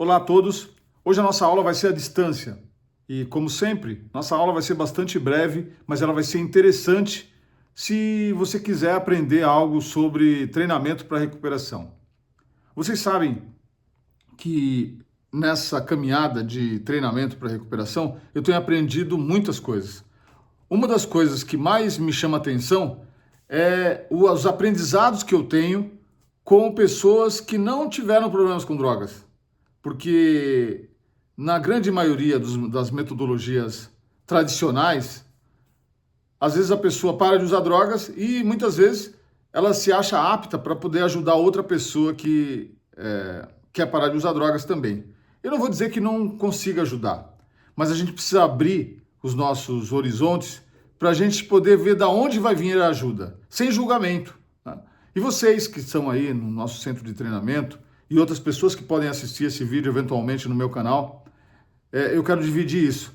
Olá a todos. Hoje a nossa aula vai ser à distância e, como sempre, nossa aula vai ser bastante breve, mas ela vai ser interessante se você quiser aprender algo sobre treinamento para recuperação. Vocês sabem que nessa caminhada de treinamento para recuperação eu tenho aprendido muitas coisas. Uma das coisas que mais me chama atenção é os aprendizados que eu tenho com pessoas que não tiveram problemas com drogas. Porque na grande maioria das metodologias tradicionais, às vezes a pessoa para de usar drogas e muitas vezes ela se acha apta para poder ajudar outra pessoa que quer parar de usar drogas também. Eu não vou dizer que não consiga ajudar, mas a gente precisa abrir os nossos horizontes para a gente poder ver da onde vai vir a ajuda, sem julgamento. Tá? E vocês que estão aí no nosso centro de treinamento e outras pessoas que podem assistir esse vídeo eventualmente no meu canal, eu quero dividir isso.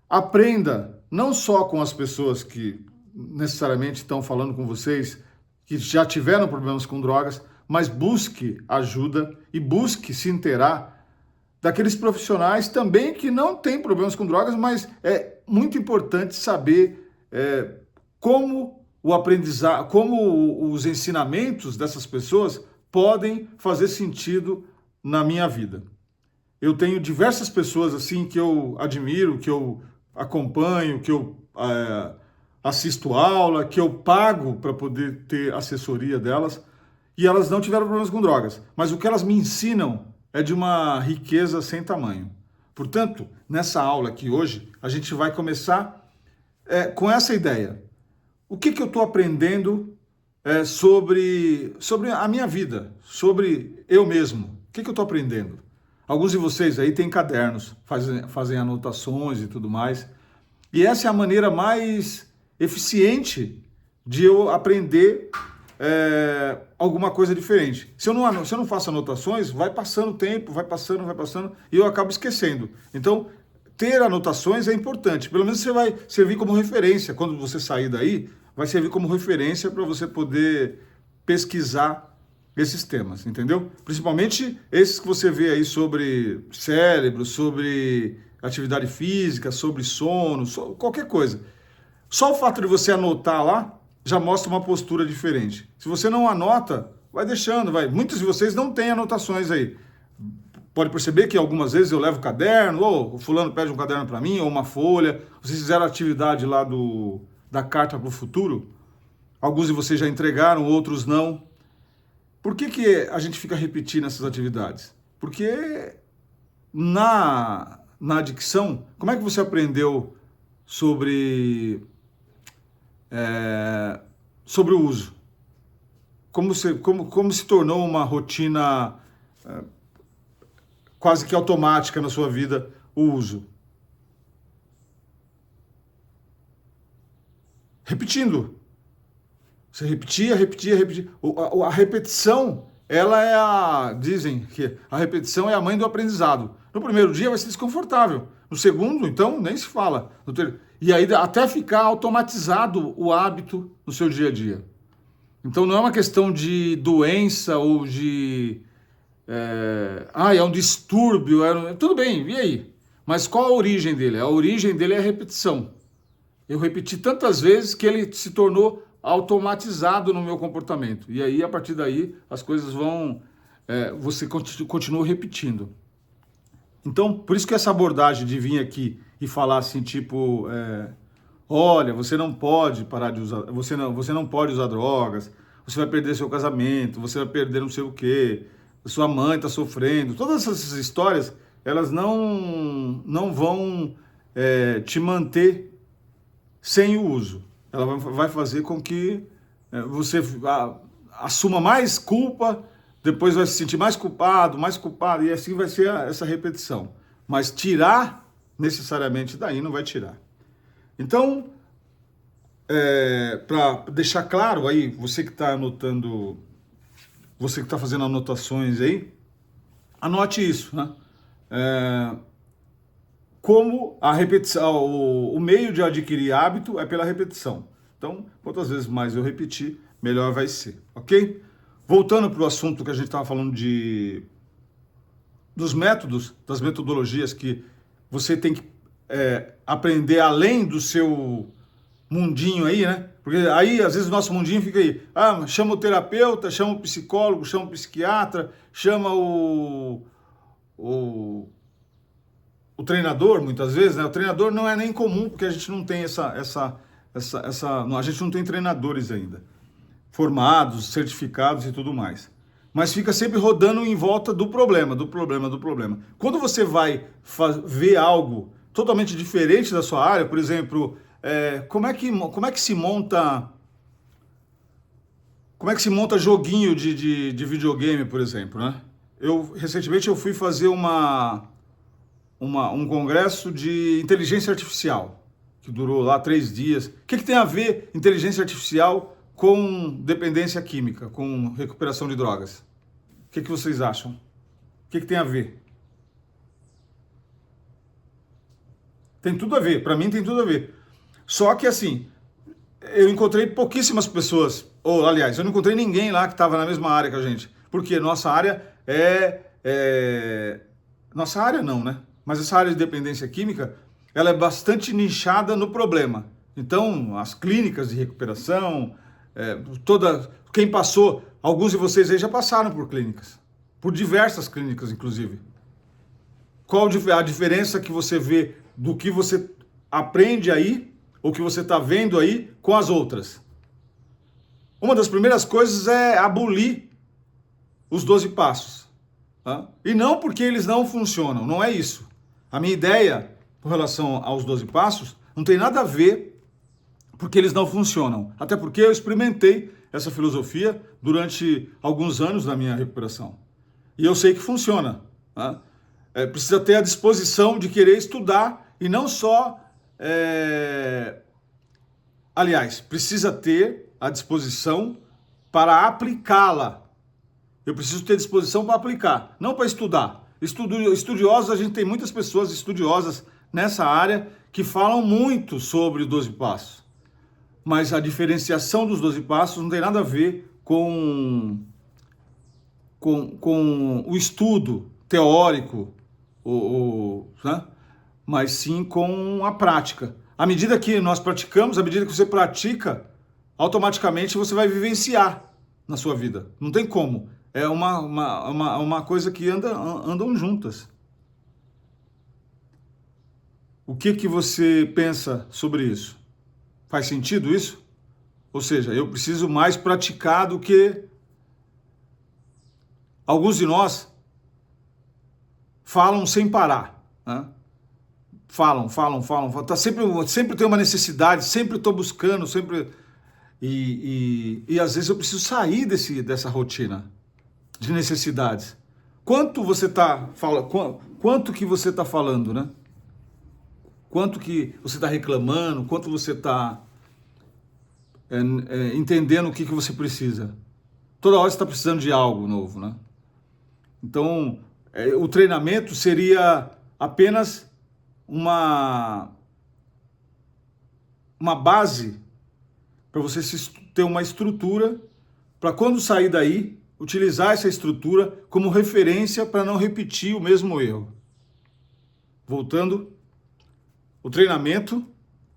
Aprenda não só com as pessoas que necessariamente estão falando com vocês, que já tiveram problemas com drogas, mas busque ajuda e busque se inteirar daqueles profissionais também que não têm problemas com drogas, mas é muito importante saber como o aprendizado, como os ensinamentos dessas pessoas podem fazer sentido na minha vida. Eu tenho diversas pessoas assim que eu admiro, que eu acompanho, que eu assisto aula, que eu pago para poder ter assessoria delas, e elas não tiveram problemas com drogas. Mas o que elas me ensinam é de uma riqueza sem tamanho. Portanto, nessa aula aqui hoje, a gente vai começar com essa ideia. O que eu estou aprendendo sobre a minha vida, sobre eu mesmo? O que eu estou aprendendo? Alguns de vocês aí têm cadernos, fazem anotações e tudo mais. E essa é a maneira mais eficiente de eu aprender alguma coisa diferente. Se eu não faço anotações, vai passando o tempo, vai passando, e eu acabo esquecendo. Então, ter anotações é importante. Pelo menos você vai servir como referência. Quando você sair daí, vai servir como referência para você poder pesquisar esses temas, entendeu? Principalmente esses que você vê aí sobre cérebro, sobre atividade física, sobre sono, qualquer coisa. Só o fato de você anotar lá já mostra uma postura diferente. Se você não anota, vai deixando, vai. Muitos de vocês não têm anotações aí. Pode perceber que algumas vezes eu levo caderno, ou o fulano pede um caderno para mim, ou uma folha. Vocês fizeram a atividade lá da Carta para o Futuro. Alguns de vocês já entregaram, outros não. Por que a gente fica repetindo essas atividades? Porque na adicção, como é que você aprendeu sobre o uso? Como se tornou uma rotina quase que automática na sua vida o uso? Repetindo. Você repetia. A repetição, dizem que a repetição é a mãe do aprendizado. No primeiro dia vai ser desconfortável. No segundo, então, nem se fala. E aí até ficar automatizado o hábito no seu dia a dia. Então não é uma questão de doença ou de... é um distúrbio. Tudo bem, e aí? Mas qual a origem dele? A origem dele é a repetição. Eu repeti tantas vezes que ele se tornou automatizado no meu comportamento. E aí, a partir daí, as coisas vão... você continua repetindo. Então, por isso que essa abordagem de vir aqui e falar assim, tipo... olha, você não pode parar de usar... Você não pode usar drogas. Você vai perder seu casamento. Você vai perder não sei o quê. Sua mãe está sofrendo. Todas essas histórias, elas não vão te manter sem o uso. Ela vai fazer com que você assuma mais culpa, depois vai se sentir mais culpado, e assim vai ser essa repetição. Mas tirar, necessariamente, daí não vai tirar. Então, para deixar claro aí, você que está anotando, você que está fazendo anotações aí, anote isso, né? Como a repetição, o meio de adquirir hábito é pela repetição. Então, quantas vezes mais eu repetir, melhor vai ser, ok? Voltando para o assunto que a gente estava falando de dos métodos, das metodologias que você tem que aprender além do seu mundinho aí, né? Porque aí, às vezes, o nosso mundinho fica aí. Ah, chama o terapeuta, chama o psicólogo, chama o psiquiatra, chama o, o treinador, muitas vezes, né? O treinador não é nem comum, porque a gente não tem a gente não tem treinadores ainda, formados, certificados e tudo mais. Mas fica sempre rodando em volta do problema, do problema, do problema. Quando você vai ver algo totalmente diferente da sua área, por exemplo, como é que se monta joguinho de videogame, por exemplo, né? Recentemente eu fui fazer um congresso de inteligência artificial, que durou lá 3 dias. O que tem a ver inteligência artificial com dependência química, com recuperação de drogas? O que vocês acham? O que tem a ver? Tem tudo a ver, para mim tem tudo a ver. Só que assim, eu encontrei pouquíssimas pessoas, ou aliás, eu não encontrei ninguém lá que estava na mesma área que a gente. Porque nossa área nossa área não, né? Mas essa área de dependência química, ela é bastante nichada no problema. Então, as clínicas de recuperação, quem passou, alguns de vocês aí já passaram por clínicas, por diversas clínicas, inclusive. Qual a diferença que você vê do que você aprende aí, ou que você está vendo aí, com as outras? Uma das primeiras coisas é abolir os 12 passos. Tá? E não porque eles não funcionam, não é isso. A minha ideia com relação aos 12 passos não tem nada a ver porque eles não funcionam. Até porque eu experimentei essa filosofia durante alguns anos na minha recuperação. E eu sei que funciona. Tá? Precisa ter a disposição de querer estudar e não só... Aliás, precisa ter a disposição para aplicá-la. Eu preciso ter disposição para aplicar, não para estudar. Estudiosos, a gente tem muitas pessoas estudiosas nessa área que falam muito sobre os 12 passos. Mas a diferenciação dos 12 passos não tem nada a ver com o estudo teórico, né? Mas sim com a prática. À medida que nós praticamos, à medida que você pratica, automaticamente você vai vivenciar na sua vida. Não tem como. É uma coisa que andam juntas. O que você pensa sobre isso? Faz sentido isso? Ou seja, eu preciso mais praticar do que... Alguns de nós falam sem parar, né? Falam. Tá sempre tem uma necessidade, sempre estou buscando, sempre... E às vezes eu preciso sair dessa rotina de necessidades. Quanto que você está falando, né? Quanto que você está reclamando, quanto você está entendendo o que você precisa. Toda hora você está precisando de algo novo, né? Então, o treinamento seria apenas uma base para você ter uma estrutura para quando sair daí, utilizar essa estrutura como referência para não repetir o mesmo erro. Voltando, o treinamento,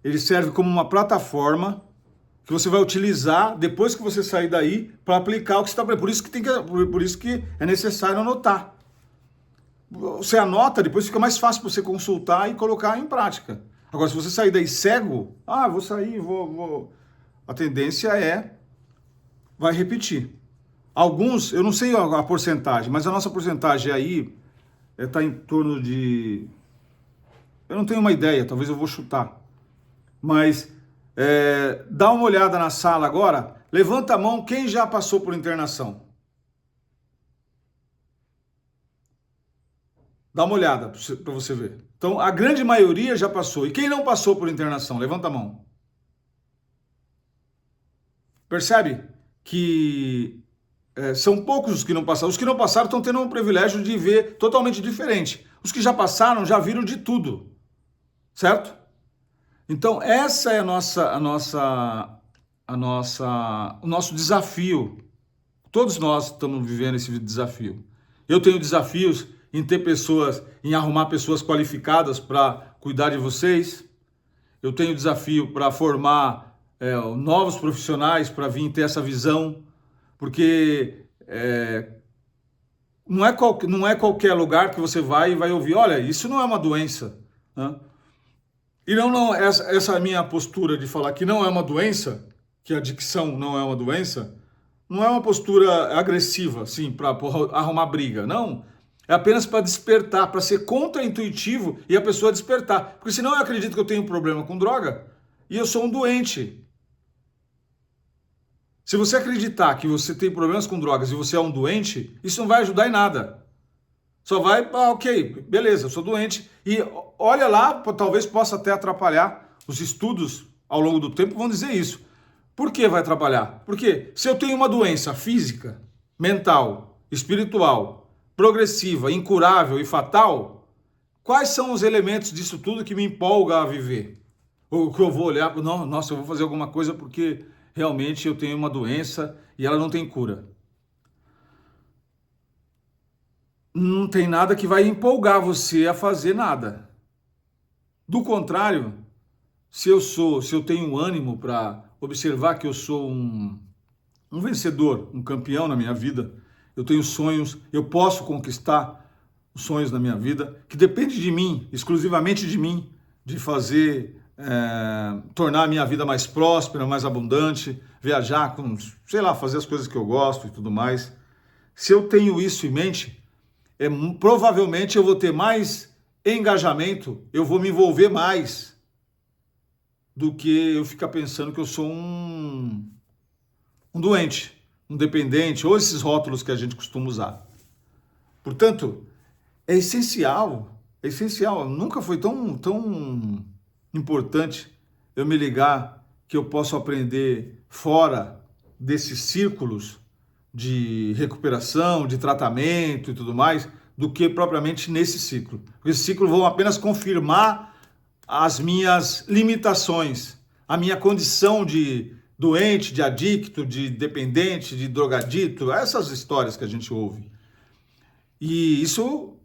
ele serve como uma plataforma que você vai utilizar depois que você sair daí para aplicar o que você está aprendendo. Por isso que é necessário anotar. Você anota, depois fica mais fácil para você consultar e colocar em prática. Agora, se você sair daí cego, vou sair, vou... A tendência vai repetir. Alguns, eu não sei a porcentagem, mas a nossa porcentagem aí está em torno de... Eu não tenho uma ideia, talvez eu vou chutar. Mas dá uma olhada na sala agora, levanta a mão quem já passou por internação. Dá uma olhada para você ver. Então, a grande maioria já passou. E quem não passou por internação? Levanta a mão. Percebe que são poucos os que não passaram. Os que não passaram estão tendo um privilégio de ver totalmente diferente. Os que já passaram já viram de tudo. Certo? Então, essa é o nosso desafio. Todos nós estamos vivendo esse desafio. Eu tenho desafios em ter pessoas, em arrumar pessoas qualificadas para cuidar de vocês. Eu tenho desafio para formar novos profissionais para vir ter essa visão, porque não é qualquer lugar que você vai e vai ouvir, olha, isso não é uma doença, né? E essa minha postura de falar que não é uma doença, que a adicção não é uma doença, não é uma postura agressiva, assim, para arrumar briga, não. É apenas para despertar, para ser contra-intuitivo e a pessoa despertar. Porque senão eu acredito que eu tenho um problema com droga e eu sou um doente. Se você acreditar que você tem problemas com drogas e você é um doente, isso não vai ajudar em nada. Só vai, ok, beleza, eu sou doente. E olha lá, talvez possa até atrapalhar. Os estudos ao longo do tempo vão dizer isso. Por que vai atrapalhar? Porque se eu tenho uma doença física, mental, espiritual, progressiva, incurável e fatal, quais são os elementos disso tudo que me empolga a viver? Ou que eu vou olhar, não, nossa, eu vou fazer alguma coisa porque realmente eu tenho uma doença e ela não tem cura. Não tem nada que vai empolgar você a fazer nada. Do contrário, se eu tenho ânimo para observar que eu sou um vencedor, um campeão na minha vida, eu tenho sonhos, eu posso conquistar os sonhos da minha vida, que depende de mim, exclusivamente de mim, de fazer, tornar a minha vida mais próspera, mais abundante, viajar, sei lá, fazer as coisas que eu gosto e tudo mais. Se eu tenho isso em mente, provavelmente eu vou ter mais engajamento, eu vou me envolver mais do que eu ficar pensando que eu sou um doente, um dependente, ou esses rótulos que a gente costuma usar. Portanto, é essencial, nunca foi tão importante eu me ligar que eu posso aprender fora desses círculos de recuperação, de tratamento e tudo mais, do que propriamente nesse ciclo. Esse ciclo vão apenas confirmar as minhas limitações, a minha condição de doente, de adicto, de dependente, de drogadito, essas histórias que a gente ouve. E isso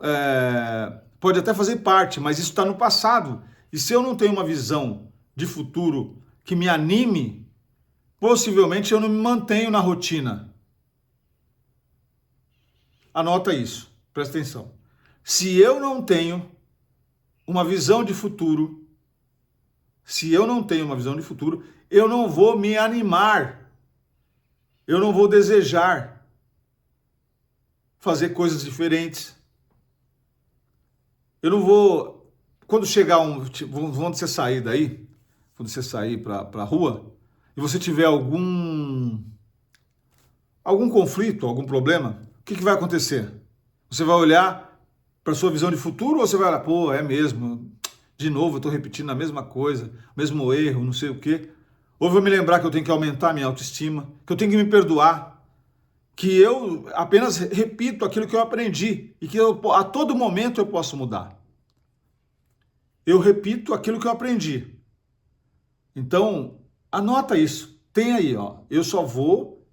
pode até fazer parte, mas isso está no passado. E se eu não tenho uma visão de futuro que me anime, possivelmente eu não me mantenho na rotina. Anota isso, presta atenção. Se eu não tenho uma visão de futuro, eu não vou me animar, eu não vou desejar fazer coisas diferentes. Eu não vou, quando chegar quando você sair daí, quando você sair para a rua, e você tiver algum conflito, algum problema, o que vai acontecer? Você vai olhar para sua visão de futuro ou você vai olhar, pô, é mesmo, de novo eu estou repetindo a mesma coisa, mesmo erro, não sei o quê. Ou eu vou me lembrar que eu tenho que aumentar a minha autoestima, que eu tenho que me perdoar, que eu apenas repito aquilo que eu aprendi e que a todo momento eu posso mudar. Eu repito aquilo que eu aprendi. Então, anota isso. Tem aí, ó. Eu só vou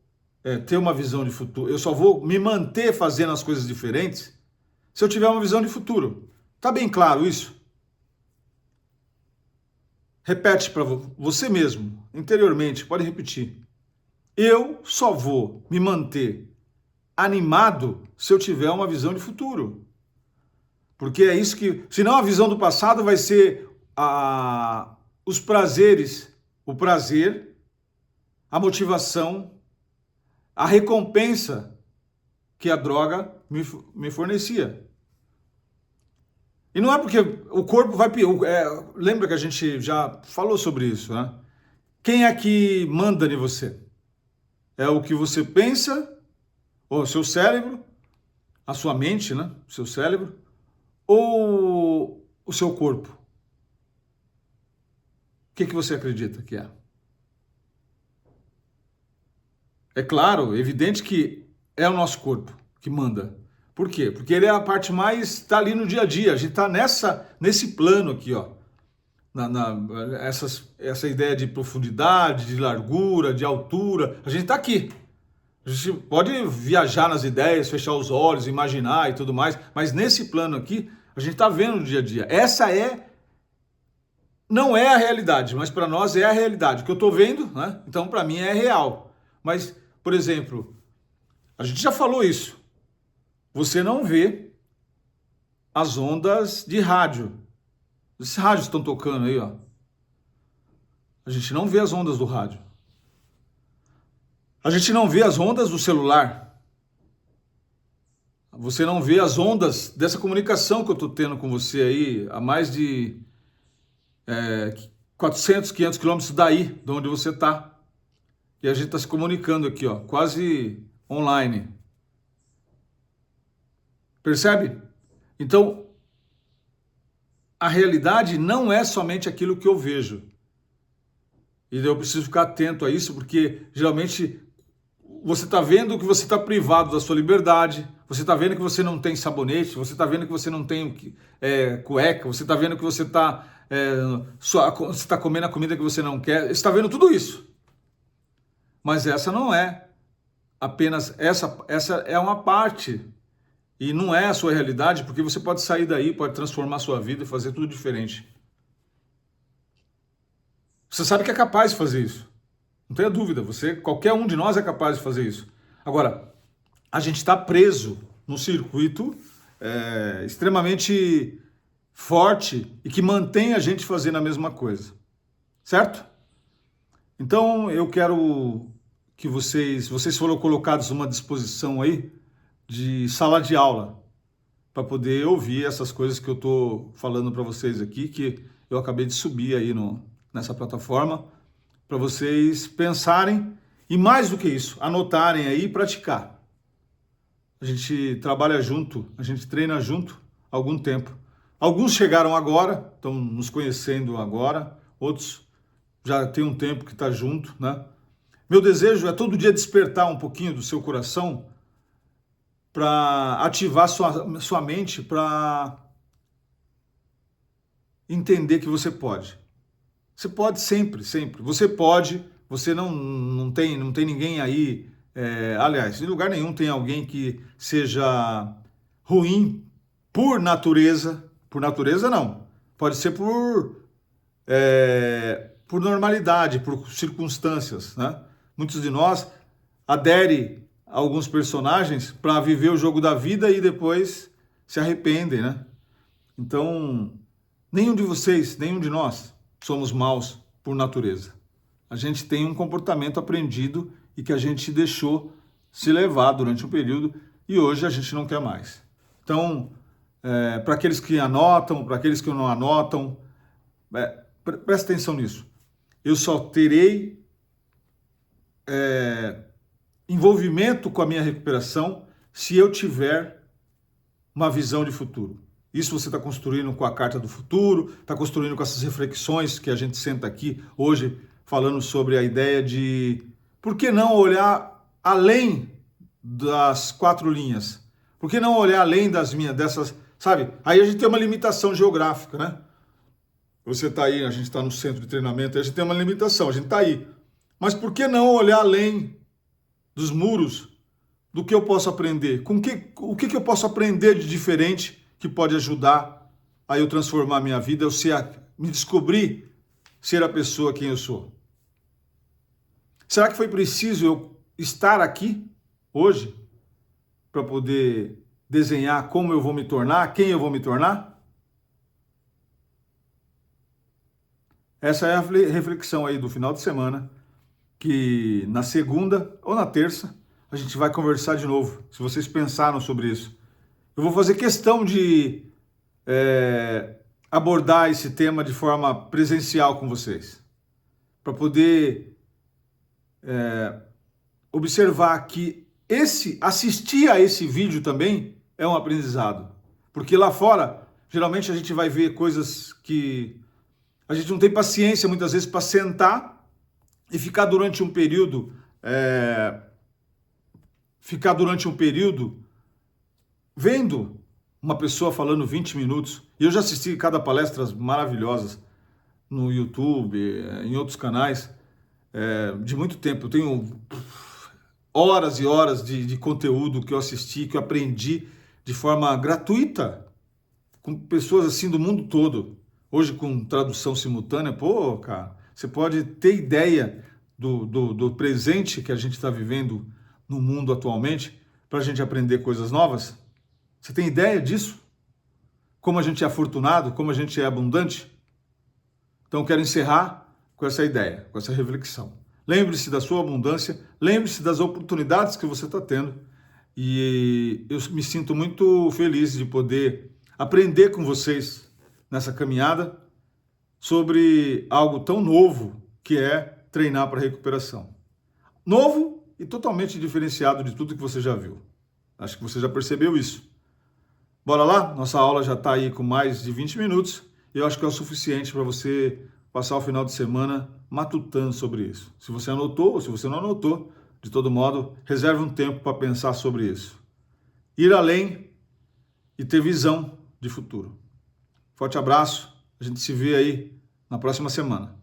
ter uma visão de futuro, eu só vou me manter fazendo as coisas diferentes se eu tiver uma visão de futuro. Tá bem claro isso? Repete para você mesmo, interiormente, pode repetir. Eu só vou me manter animado se eu tiver uma visão de futuro. Porque é isso que, senão a visão do passado vai ser os prazeres, o prazer, a motivação, a recompensa que a droga me fornecia. E não é porque o corpo vai... lembra que a gente já falou sobre isso, né? Quem é que manda em você? É o que você pensa, ou o seu cérebro, a sua mente, né? O seu cérebro, ou o seu corpo? O que você acredita que é? É claro, evidente que é o nosso corpo que manda. Por quê? Porque ele é a parte mais, está ali no dia a dia. A gente está nesse plano aqui, ó. Essa ideia de profundidade, de largura, de altura. A gente está aqui. A A gente pode viajar nas ideias, fechar os olhos, imaginar e tudo mais, mas nesse plano aqui, a gente está vendo no dia a dia. Não é a realidade, mas para nós é a realidade. O que eu estou vendo, né? Então para mim é real. Mas, por exemplo, a gente já falou isso. Você não vê as ondas de rádio. Esses rádios estão tocando aí, ó. A gente não vê as ondas do rádio. A gente não vê as ondas do celular. Você não vê as ondas dessa comunicação que eu estou tendo com você aí há mais de 400, 500 quilômetros daí, de onde você está. E a gente está se comunicando aqui, ó, quase online. Percebe? Então, a realidade não é somente aquilo que eu vejo. E eu preciso ficar atento a isso, porque geralmente você está vendo que você está privado da sua liberdade, você está vendo que você não tem sabonete, você está vendo que você não tem cueca, você está vendo que você está comendo a comida que você não quer, você está vendo tudo isso. Mas essa não é apenas, essa é uma parte, e não é a sua realidade, porque você pode sair daí, pode transformar a sua vida e fazer tudo diferente. Você sabe que é capaz de fazer isso. Não tenha dúvida, qualquer um de nós é capaz de fazer isso. Agora, a gente está preso num circuito extremamente forte e que mantém a gente fazendo a mesma coisa. Certo? Então, eu quero que vocês foram colocados numa disposição aí de sala de aula para poder ouvir essas coisas que eu estou falando para vocês aqui, que eu acabei de subir aí nessa plataforma, para vocês pensarem e, mais do que isso, anotarem aí e praticar. A gente trabalha junto, a gente treina junto há algum tempo. Alguns chegaram agora, estão nos conhecendo agora, outros já tem um tempo que está junto, né? Meu desejo é todo dia despertar um pouquinho do seu coração para ativar sua mente para entender que você pode. Você pode sempre, sempre. Você pode, você não tem ninguém aí. Aliás, em lugar nenhum tem alguém que seja ruim por natureza. Por natureza, não. Pode ser por normalidade, por circunstâncias, né? Muitos de nós aderem a alguns personagens para viver o jogo da vida e depois se arrependem, né? Então, nenhum de vocês, nenhum de nós somos maus por natureza. A gente tem um comportamento aprendido e que a gente deixou se levar durante um período e hoje a gente não quer mais. Então, para aqueles que anotam, para aqueles que não anotam, presta atenção nisso. Eu só terei envolvimento com a minha recuperação se eu tiver uma visão de futuro. Isso você está construindo com a carta do futuro, está construindo com essas reflexões que a gente senta aqui hoje falando sobre a ideia de por que não olhar além das 4 linhas? Por que não olhar além dessas, sabe? Aí a gente tem uma limitação geográfica, né? Você está aí, a gente está no centro de treinamento, a gente tem uma limitação, a gente está aí. Mas por que não olhar além dos muros do que eu posso aprender? O que eu posso aprender de diferente que pode ajudar a eu transformar a minha vida, me descobrir ser a pessoa quem eu sou? Será que foi preciso eu estar aqui hoje para poder desenhar como eu vou me tornar, quem eu vou me tornar? Essa é a reflexão aí do final de semana, que na segunda ou na terça a gente vai conversar de novo, se vocês pensaram sobre isso. Eu vou fazer questão de abordar esse tema de forma presencial com vocês, para poder observar que assistir a esse vídeo também é um aprendizado, porque lá fora geralmente a gente vai ver coisas que a gente não tem paciência muitas vezes para sentar e ficar durante um período vendo uma pessoa falando 20 minutos. E eu já assisti cada palestras maravilhosas no YouTube, em outros canais, de muito tempo. Eu tenho horas e horas de conteúdo que eu assisti, que eu aprendi de forma gratuita, com pessoas assim do mundo todo. Hoje com tradução simultânea, pô, cara, você pode ter ideia do presente que a gente está vivendo no mundo atualmente para a gente aprender coisas novas? Você tem ideia disso? Como a gente é afortunado, como a gente é abundante? Então eu quero encerrar com essa ideia, com essa reflexão. Lembre-se da sua abundância, lembre-se das oportunidades que você está tendo. E eu me sinto muito feliz de poder aprender com vocês nessa caminhada sobre algo tão novo que é treinar para recuperação. Novo e totalmente diferenciado de tudo que você já viu. Acho que você já percebeu isso. Bora lá? Nossa aula já está aí com mais de 20 minutos e eu acho que é o suficiente para você passar o final de semana matutando sobre isso. Se você anotou ou se você não anotou, de todo modo, reserve um tempo para pensar sobre isso. Ir além e ter visão de futuro. Forte abraço, a gente se vê aí na próxima semana.